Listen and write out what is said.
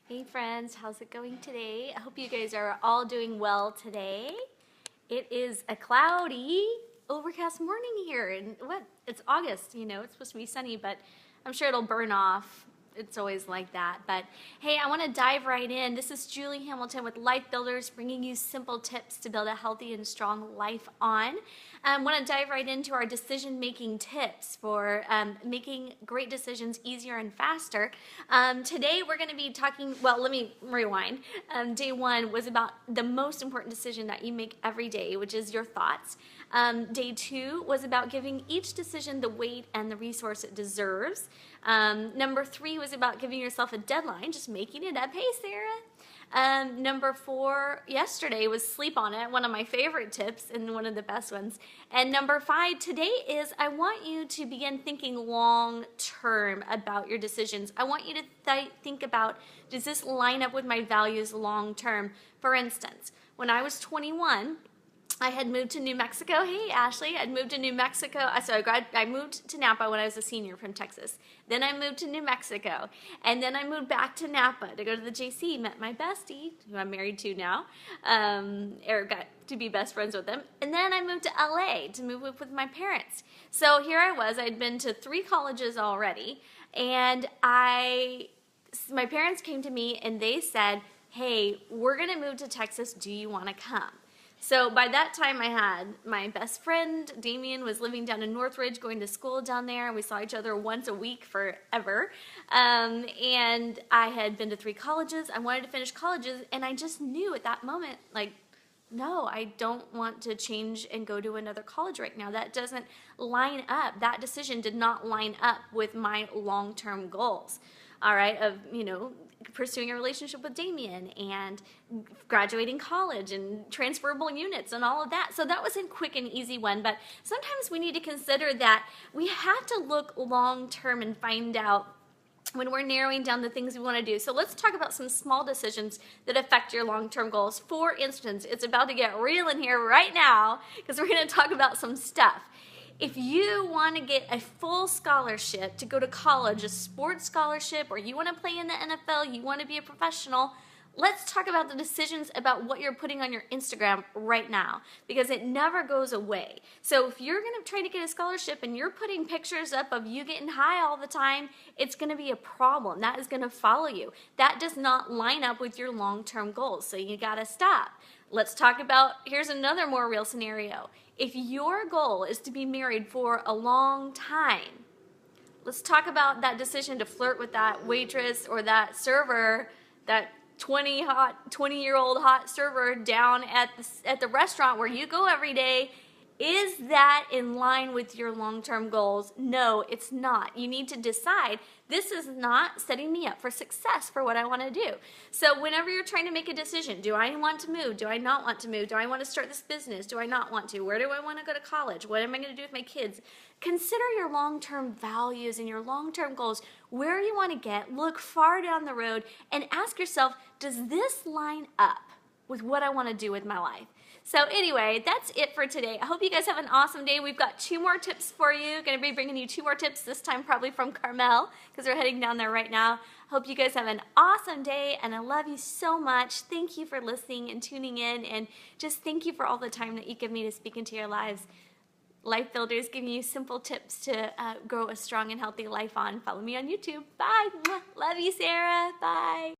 Hey friends, how's it going today? I hope you guys are all doing well today. It is a cloudy, overcast morning here, and it's August, it's supposed to be sunny, but I'm sure it'll burn off. It's always like that. But hey, I want to dive right in. This is Julie Hamilton with Life Builders, bringing you simple tips to build a healthy and strong life on. I want to dive right into our decision-making tips for making great decisions easier and faster. Today we're going to be talking, well, let me rewind. Day one was about the most important decision that you make every day, which is your thoughts. Day two was about giving each decision the weight and the resource it deserves. Number three was about giving yourself a deadline, just making it up. Hey, Sarah. Number four yesterday was sleep on it, one of my favorite tips and one of the best ones. And number five today is I want you to begin thinking long term about your decisions. I want you to think about, does this line up with my values long term? For instance, when I was 21, I had moved to New Mexico. Hey, Ashley, I'd moved to New Mexico. So I moved to Napa when I was a senior from Texas. Then I moved to New Mexico. And then I moved back to Napa to go to the JC, met my bestie, who I'm married to now. Eric got to be best friends with him. And then I moved to LA to move with my parents. So here I was. I'd been to 3 colleges already. And my parents came to me and they said, hey, we're going to move to Texas. Do you want to come? So by that time I had my best friend, Damien, was living down in Northridge, going to school down there. We saw each other once a week forever. And I had been to 3 colleges. I wanted to finish colleges, and I just knew at that moment, like, no, I don't want to change and go to another college right now. That doesn't line up. That decision did not line up with my long-term goals, all right, of, pursuing a relationship with Damien and graduating college and transferable units and all of that. So that was a quick and easy one, but sometimes we need to consider that we have to look long-term and find out when we're narrowing down the things we want to do. So let's talk about some small decisions that affect your long-term goals. For instance, it's about to get real in here right now because we're going to talk about some stuff. If you want to get a full scholarship to go to college, a sports scholarship, or you want to play in the NFL, you want to be a professional, let's talk about the decisions about what you're putting on your Instagram right now, because it never goes away. So if you're going to try to get a scholarship and you're putting pictures up of you getting high all the time, it's going to be a problem. That is going to follow you. That does not line up with your long-term goals, so you got to stop. Let's talk about, here's another more real scenario. If your goal is to be married for a long time, let's talk about that decision to flirt with that waitress or that server, that 20-year-old hot server down at the restaurant where you go every day. Is that in line with your long-term goals? No, it's not. You need to decide, this is not setting me up for success for what I want to do. So whenever you're trying to make a decision, do I want to move? Do I not want to move? Do I want to start this business? Do I not want to? Where do I want to go to college? What am I going to do with my kids? Consider your long-term values and your long-term goals, where you want to get, look far down the road, and ask yourself, does this line up with what I want to do with my life? So anyway, that's it for today. I hope you guys have an awesome day. We've got 2 more tips for you. Going to be bringing you 2 more tips, this time probably from Carmel, because we're heading down there right now. Hope you guys have an awesome day, and I love you so much. Thank you for listening and tuning in, and just thank you for all the time that you give me to speak into your lives. Life Builders, giving you simple tips to grow a strong and healthy life on. Follow me on YouTube. Bye. Love you, Sarah. Bye.